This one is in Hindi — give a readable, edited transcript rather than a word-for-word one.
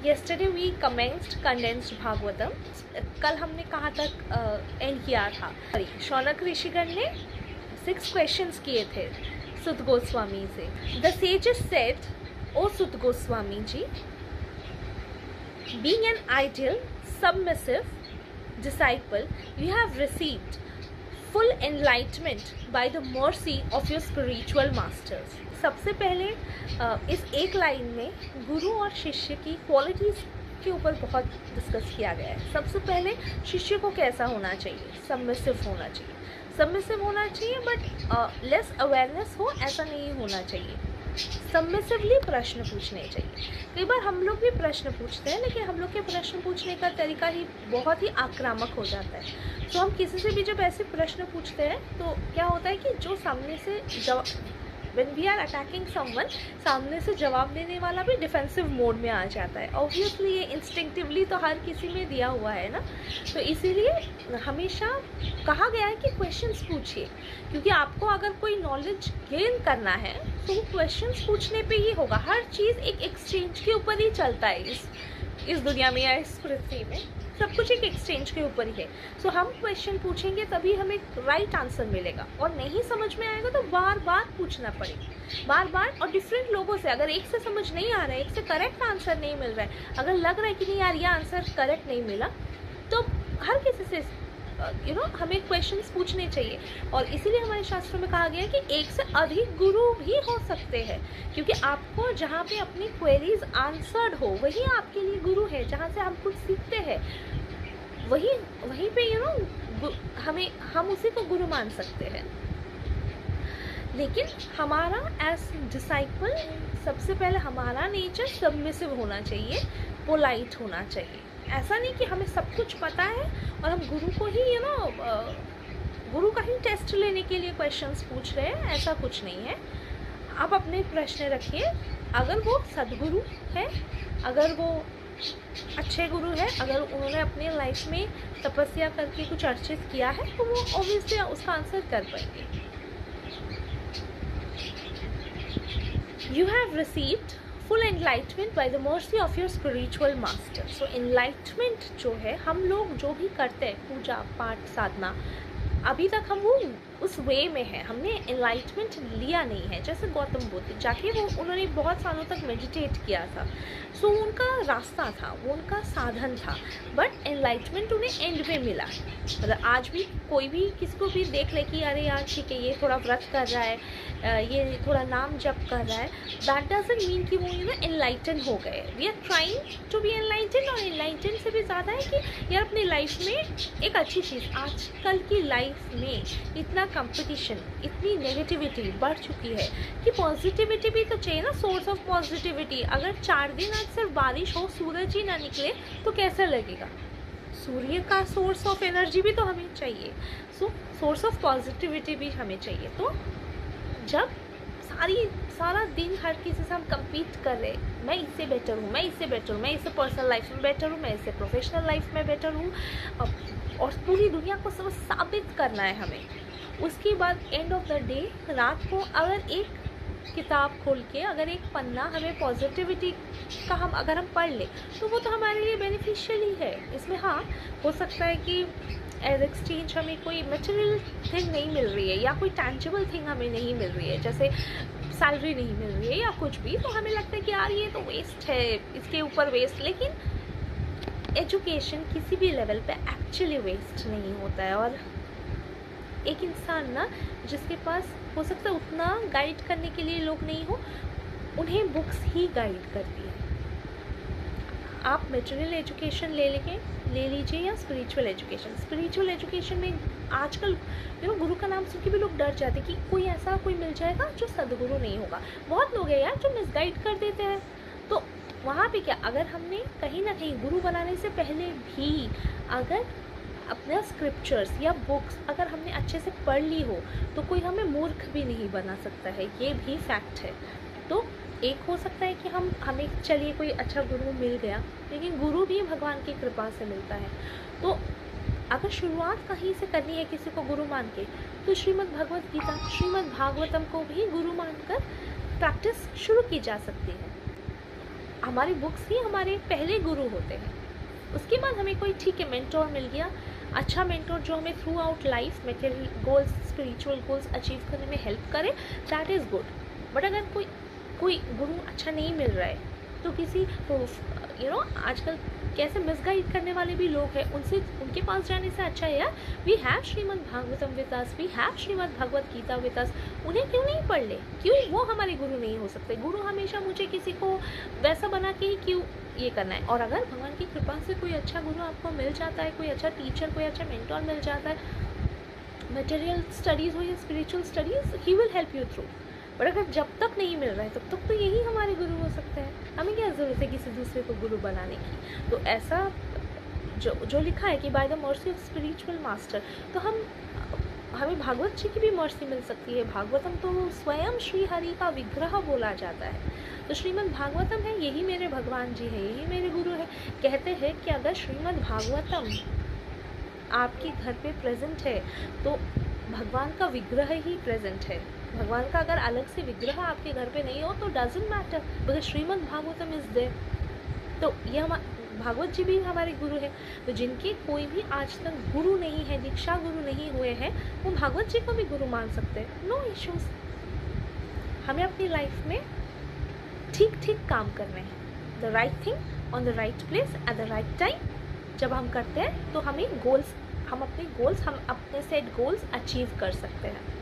yesterday we commenced condensed Bhagavatam. कल हमने कहाँ तक एंड किया था. शौनक ऋषिगण ने 6 क्वेश्चंस किए थे सुत गोस्वामी से. द sages said, O सुत Goswami ji, being an ideal, submissive disciple, you have received full enlightenment by the mercy of your spiritual masters. सबसे पहले इस एक लाइन में गुरु और शिष्य की क्वालिटीज़ के ऊपर बहुत डिस्कस किया गया है. सबसे पहले शिष्य को कैसा होना चाहिए? सबमिसिव होना चाहिए. सबमिसिव होना चाहिए बट लेस अवेयरनेस हो ऐसा नहीं होना चाहिए. सबमिसिवली प्रश्न पूछने चाहिए. कई बार हम लोग भी प्रश्न पूछते हैं लेकिन हम लोग के प्रश्न पूछने का तरीका ही बहुत ही आक्रामक हो जाता है. तो हम किसी से भी जब ऐसे प्रश्न पूछते हैं तो क्या होता है कि जो सामने से when we are attacking someone, सामने से जवाब देने वाला भी डिफेंसिव मोड में आ जाता है. ऑब्वियसली ये इंस्टिंक्टिवली तो हर किसी में दिया हुआ है ना. तो इसीलिए हमेशा कहा गया है कि क्वेश्चंस पूछिए, क्योंकि आपको अगर कोई नॉलेज गेन करना है तो वो क्वेश्चंस पूछने पे ही होगा. हर चीज़ एक एक्सचेंज के ऊपर ही चलता है इस दुनिया में या इस पृथ्वी में. सब कुछ एक एक्सचेंज के ऊपर ही है. सो हम क्वेश्चन पूछेंगे तभी हमें राइट आंसर मिलेगा, और नहीं समझ में आएगा तो बार बार पूछना पड़ेगा, बार बार, और डिफरेंट लोगों से. अगर एक से समझ नहीं आ रहा है, एक से करेक्ट आंसर नहीं मिल रहा है, अगर लग रहा है कि नहीं यार ये आंसर करेक्ट नहीं मिला, तो हर किसी से हमें क्वेश्चंस पूछने चाहिए. और इसीलिए हमारे शास्त्रों में कहा गया है कि एक से अधिक गुरु भी हो सकते हैं, क्योंकि आपको जहाँ पे अपनी क्वेरीज आंसर्ड हो वही आपके लिए गुरु है. जहाँ से हम कुछ सीखते हैं वहीं पे हम उसी को गुरु मान सकते हैं. लेकिन हमारा एज डिसाइपल सबसे पहले हमारा नेचर सबमिसिव होना चाहिए, पोलाइट होना चाहिए. ऐसा नहीं कि हमें सब कुछ पता है और हम गुरु को ही गुरु का ही टेस्ट लेने के लिए क्वेश्चंस पूछ रहे हैं. ऐसा कुछ नहीं है. आप अपने प्रश्न रखिए. अगर वो सदगुरु है, अगर वो अच्छे गुरु है, अगर उन्होंने अपने लाइफ में तपस्या करके कुछ अर्चित किया है तो वो ऑब्वियसली उसका आंसर कर पाएंगे. You have received full enlightenment by the mercy of your spiritual master. So enlightenment जो है, हम लोग जो भी करते हैं पूजा पाठ साधना, अभी तक हम वो उस वे में है, हमने एनलाइटमेंट लिया नहीं है. जैसे गौतम बुद्ध जाके उन्होंने बहुत सालों तक मेडिटेट किया था. सो उनका रास्ता था, वो उनका साधन था, बट एनलाइटमेंट उन्हें एंड में मिला. मतलब आज भी कोई भी किसी को भी देख ले कि अरे यार ठीक है ये थोड़ा व्रत कर रहा है, ये थोड़ा नाम जप कर रहा है, दैट डजंट मीन कि वो एनलाइटन हो गए. We are trying to be enlighten. और एनलाइटन से भी ज़्यादा है कि यार अपनी लाइफ में एक अच्छी चीज़. आजकल की लाइफ में इतना कंपटीशन, इतनी नेगेटिविटी बढ़ चुकी है कि पॉजिटिविटी भी तो चाहिए ना, सोर्स ऑफ पॉजिटिविटी. अगर 4 दिन आज सिर्फ बारिश हो, सूरज ही ना निकले तो कैसा लगेगा? सूर्य का सोर्स ऑफ एनर्जी भी तो हमें चाहिए. सो सोर्स ऑफ पॉजिटिविटी भी हमें चाहिए. तो जब सारा दिन हर किसी से हम compete कर रहे, मैं इससे बेटर हूँ, मैं इससे बेटर हूँ, मैं इससे पर्सनल लाइफ में बेटर हूँ, मैं इससे प्रोफेशनल लाइफ में बेटर हूँ, और पूरी दुनिया को सब साबित करना है हमें. उसके बाद एंड ऑफ द डे रात को अगर एक किताब खोल के अगर एक पन्ना हमें पॉजिटिविटी का अगर हम पढ़ ले तो वो तो हमारे लिए बेनिफिशियल ही है. इसमें हाँ हो सकता है कि एज एक्सचेंज हमें कोई मटेरियल थिंग नहीं मिल रही है या कोई टैंजिबल थिंग हमें नहीं मिल रही है, जैसे सैलरी नहीं मिल रही है या कुछ भी, तो हमें लगता है कि यार ये तो वेस्ट है, इसके ऊपर वेस्ट. लेकिन एजुकेशन किसी भी लेवल पे एक्चुअली वेस्ट नहीं होता है. और एक इंसान ना जिसके पास हो सकता है उतना गाइड करने के लिए लोग नहीं हो, उन्हें बुक्स ही गाइड करती है. आप मटेरियल एजुकेशन ले लीजिए या स्पिरिचुअल एजुकेशन में आजकल गुरु का नाम सुन के भी लोग डर जाते कि कोई ऐसा कोई मिल जाएगा जो सदगुरु नहीं होगा. बहुत लोग हैं यार जो मिसगाइड कर देते हैं. तो वहाँ पे क्या, अगर हमने कहीं ना कहीं गुरु बनाने से पहले भी अगर अपना स्क्रिप्चर्स या बुक्स अगर हमने अच्छे से पढ़ ली हो तो कोई हमें मूर्ख भी नहीं बना सकता है. ये भी फैक्ट है. तो एक हो सकता है कि हमें चलिए कोई अच्छा गुरु मिल गया, लेकिन गुरु भी भगवान की कृपा से मिलता है. तो अगर शुरुआत कहीं से करनी है किसी को गुरु मान के, तो श्रीमद् भगवत गीता, श्रीमद् भागवतम को भी गुरु मानकर प्रैक्टिस शुरू की जा सकती है. हमारी बुक्स ही हमारे पहले गुरु होते हैं। उसके बाद हमें कोई ठीक है मेंटोर मिल गया, अच्छा मेंटोर जो हमें through out life material goals, spiritual goals achieve करने में हेल्प करे, दैट इज़ गुड। बट अगर कोई गुरु अच्छा नहीं मिल रहा है तो किसी आजकल कैसे मिसगाइड करने वाले भी लोग हैं, उनके पास जाने से अच्छा है यार we have Shrimad Bhagavatam with us, we have Shrimad Bhagavad Gita with us, उन्हें क्यों नहीं पढ़ ले? क्यों वो हमारे गुरु नहीं हो सकते? गुरु हमेशा मुझे किसी को वैसा बना के ही क्यों ये करना है? और अगर भगवान की कृपा से कोई अच्छा गुरु आपको मिल जाता है, कोई अच्छा टीचर, कोई अच्छा मेंटोर मिल जाता है, मटेरियल स्टडीज़ हो या spiritual studies, he will help you through. But अगर जब तक नहीं मिल रहा है तब तक तो यही हमारे गुरु हो सकते हैं। हमें क्या ज़रूरत है किसी दूसरे को गुरु बनाने की? तो ऐसा जो लिखा है कि by the mercy of spiritual master, तो हमें भागवत जी की भी मर्सी मिल सकती है। भागवतम तो स्वयं श्री हरि का विग्रह बोला जाता है। तो श्रीमद् भागवतम है, यही मेरे भगवान जी है, यही मेरे गुरु है। कहते हैं कि अगर श्रीमद् भागवतम आपके घर पे प्रेजेंट है तो भगवान का विग्रह ही प्रेजेंट है। भगवान का अगर अलग से विग्रह आपके घर पे नहीं हो तो doesn't matter, because Shrimad Bhagavatam is there. तो ये भागवत जी भी हमारे गुरु हैं। तो जिनके कोई भी आज तक गुरु नहीं है, दीक्षा गुरु नहीं हुए हैं, वो भागवत जी को भी गुरु मान सकते हैं, नो इश्यूज। हमें अपनी लाइफ में ठीक ठीक काम करने हैं, the right thing on the right place at the right time. जब हम करते हैं तो हम अपने सेट गोल्स अचीव कर सकते हैं।